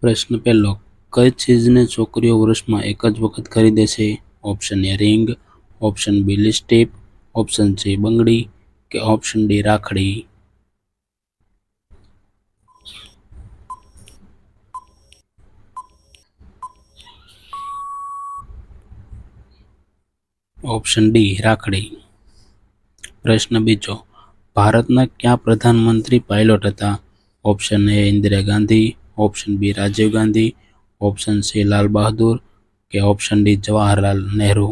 પ્રશ્ન પહેલો, કઈ ચીજને છોકરીઓ વર્ષમાં એક જ વખત ખરીદે છે? Option A ring, option B lipstick, option C બંગડી કે ઓપ્શન ડી રાખડી. ઓપ્શન ડી રાખડી. પ્રશ્ન બીજો, ભારતના કયા પ્રધાનમંત્રી પાયલોટ હતા? Option A Indira Gandhi, option B Rajiv Gandhi, option C Lal Bahadur કે option D Jawaharlal Nehru.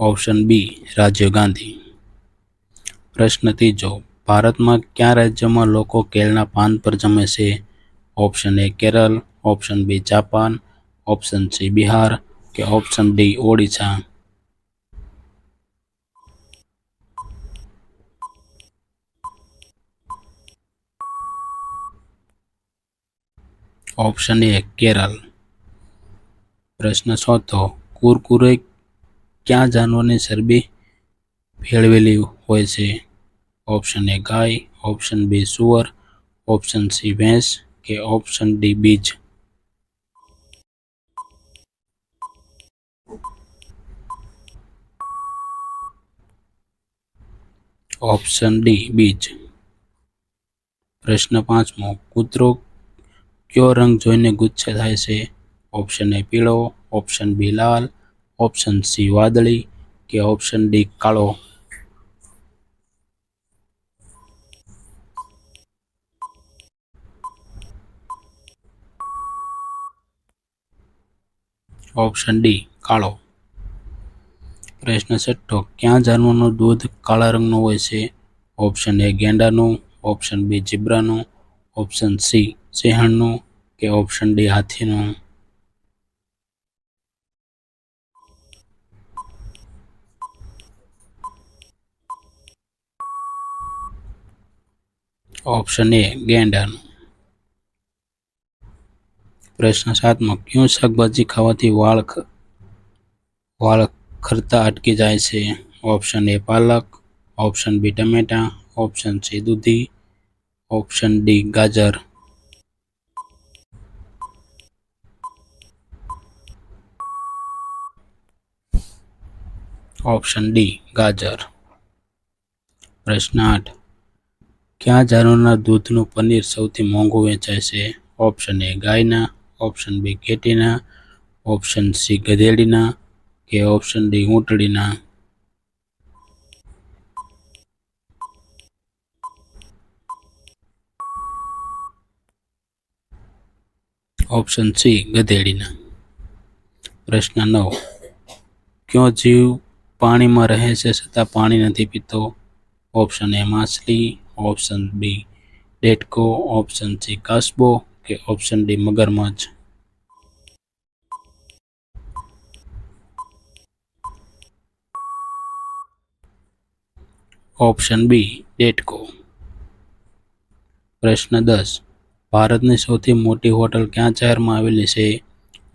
Option B Rajiv Gandhi. પ્રશ્ન ત્રીજો, ભારતમાં કયા રાજ્યમાં લોકો કેળના પાન પર જમે છે? Option A Kerala, option B Japan, option C Bihar કે option D Odisha. Option A Kerala. પ્રશ્ન ચોથો, કુરકુરે કયા જાનવરની ચરબી ભેળવેલી હોય છે? ઓપ્શન એ ગાય, ઓપ્શન બી સુઅર, ઓપ્શન સી ભેંસ કે ઓપ્શન ડી બીજ. ઓપ્શન ડી બીજ. પ્રશ્ન પાંચમો, કૂતરો કયો રંગ જોઈને ગુસ્સે થાય છે? ઓપ્શન એ પીળો, ઓપ્શન બી લાલ, ઓપ્શન સી વાદળી કે ઓપ્શન ડી કાળો. ઓપ્શન ડી કાળો. પ્રશ્ન છઠ્ઠો, કયા જાનવરનું દૂધ કાળા રંગનું હોય છે? ઓપ્શન એ ગેંડાનું, ઓપ્શન બી ઝીબ્રાનું, ઓપ્શન સી સિંહણનું કે ઓપ્શન ડી હાથીનું. ઓપ્શન એ ગેંડાનું. પ્રશ્ન સાતમો, કયું શાકભાજી ખાવાથી વાળ ખરતા અટકી જાય છે? ઓપ્શન એ પાલક, ઓપ્શન બી ટમેટા, ઓપ્શન સી દૂધી, ઓપ્શન ડી ગાજર. ઓપ્શન ડી ગાજર. પ્રશ્ન 8, કયા જાનવરના દૂધનું પનીર સૌથી મોંઘું વેચાય છે? ઓપ્શન એ ગાયના, ઓપ્શન બી ઘેટીના, ઓપ્શન સી ગધેડીના કે ઓપ્શન ડી ઊંટડીના. ઓપ્શન સી ગધેડીના. પ્રશ્ન 9, કયો જીવ પાણીમાં રહે છે છતાં પાણી નથી પીતો? ઓપ્શન એ માછલી, ઓપ્શન બી ડેટકો, ઓપ્શન સી કાચબો કે ઓપ્શન ડી મગરમચ્છ. ઓપ્શન બી ડેટકો. પ્રશ્ન 10, ભારતની સૌથી મોટી હોટલ કયા શહેરમાં આવેલી છે?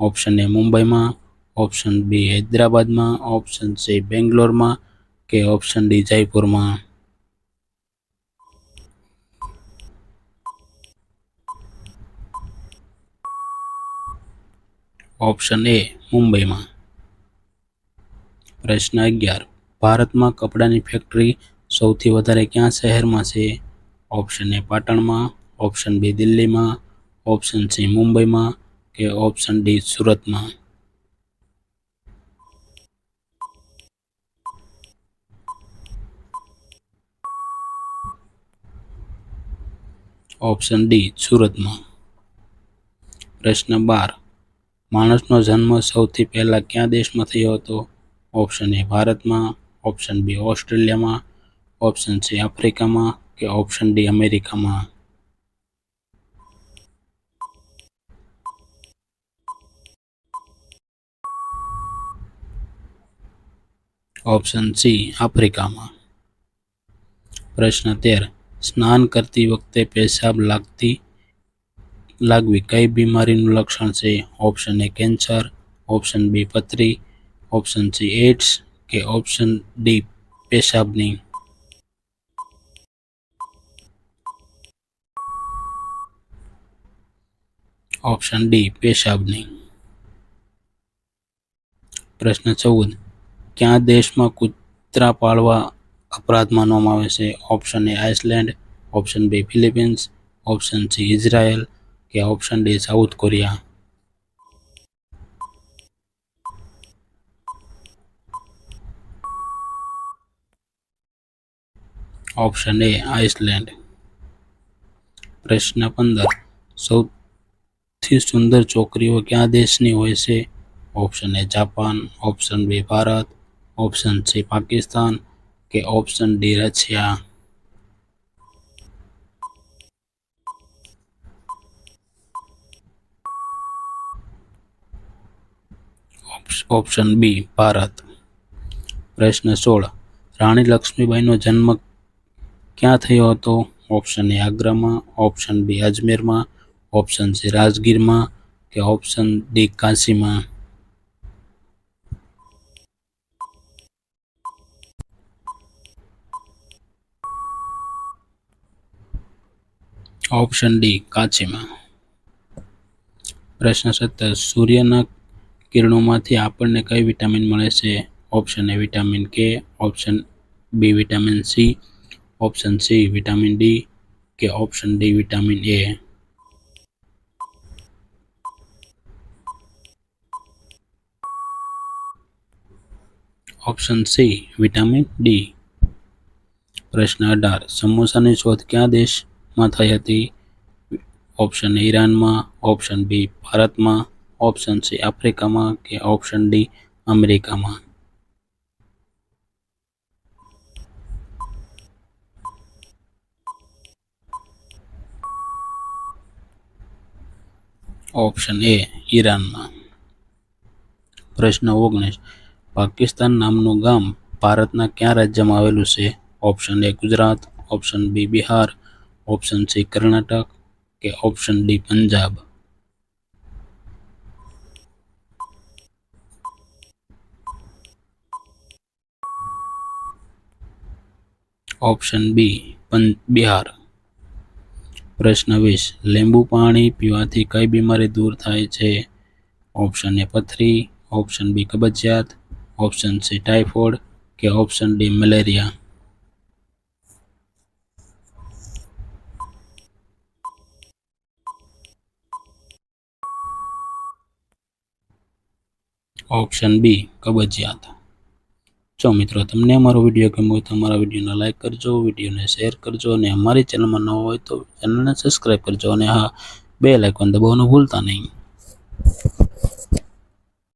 ઓપ્શન એ મુંબઈમાં, ઓપ્શન બી હૈદરાબાદમાં, ઓપ્શન સી બેંગ્લોરમાં કે ઓપ્શન ડી જયપુરમાં. ઓપ્શન એ મુંબઈમાં. પ્રશ્ન 11, ભારતમાં કપડાની ફેક્ટરી સૌથી વધારે કયા શહેરમાં છે? ઓપ્શન એ પાટણમાં, ઓપ્શન બી દિલ્હીમાં, ઓપ્શન સી મુંબઈમાં કે ઓપ્શન ડી સુરતમાં. ઓપ્શન ડી સુરતમાં. પ્રશ્ન 12, માણસનો જન્મ સૌથી પહેલા કયા દેશમાં થયો હતો? ઓપ્શન એ ભારતમાં, ઓપ્શન બી ઓસ્ટ્રેલિયામાં, ઓપ્શન સી આફ્રિકામાં કે ઓપ્શન ડી અમેરિકામાં. ઓપ્શન સી આફ્રિકામાં. પ્રશ્ન 13, સ્નાન કરતી વખતે પેશાબ લાગવી કઈ બીમારીનું લક્ષણ છે? Option A cancer, option B પથરી, ઓપ્શન સી એઇડ્સ કે ઓપ્શન ડી પેશાબની? ઓપ્શન ડી પેશાબની. પ્રશ્ન 14. કયા દેશમાં કૂતરા પાળવા અપરાધ માનવામાં આવે છે? Option A Iceland, option B Philippines, option C Israel કે option D South Korea? Option A Iceland. પ્રશ્ન 15. સૌથી સુંદર છોકરીઓ કયા દેશની હોય છે? Option A Japan, option B Bharat, option C Pakistan કે option D Russia? Option B Bharat. પ્રશ્ન 16. રાણી લક્ષ્મીબાઈનો જન્મ ક્યાં થયો હતો? ઓપ્શન એ આગ્રામાં, ઓપ્શન બી અજમેરમાં, ઓપ્શન સી રાજગીરમાં કે ઓપ્શન ડી કાશીમાં? Option D કાશીમાં. પ્રશ્ન 17. સૂર્યના કિરણોમાંથી આપણને કઈ વિટામિન મળે છે? Option A vitamin K, option B vitamin C, option C vitamin D કે option D vitamin A? Option C vitamin D. પ્રશ્ન 18. સમોસાની શોધ કયા દેશમાં થઈ હતી? ઓપ્શન એ ઈરાનમાં, ઓપ્શન બી ભારતમાં, ઓપ્શન સી આફ્રિકામાં કે ઓપ્શન ડી અમેરિકામાં? ઓપ્શન એ ઈરાનમાં. પ્રશ્ન 19. પાકિસ્તાન નામનું ગામ ભારતના કયા રાજ્યમાં આવેલું છે? Option A Gujarat, option B Bihar, option C Karnataka કે option D Punjab? Option B Bihar. પ્રશ્ન 20. લીંબુ પાણી પીવાથી કઈ બીમારી દૂર થાય છે? ઓપ્શન એ પથરી, ઓપ્શન બી કબજિયાત, ઓપ્શન સી ટાઇફોઇડ કે option D malaria? Option B કબજિયાત. જો મિત્રો તમને અમારો વિડીયો ગમ્યો હોય તો અમારા વિડીયોને લાઇક કરજો, વિડીયોને શેર કરજો અને અમારી ચેનલમાં ન હોય તો ચેનલને સબસ્ક્રાઈબ કરજો અને હા, બેલ આઇકોન દબાવવાનું ભૂલતા નહીં.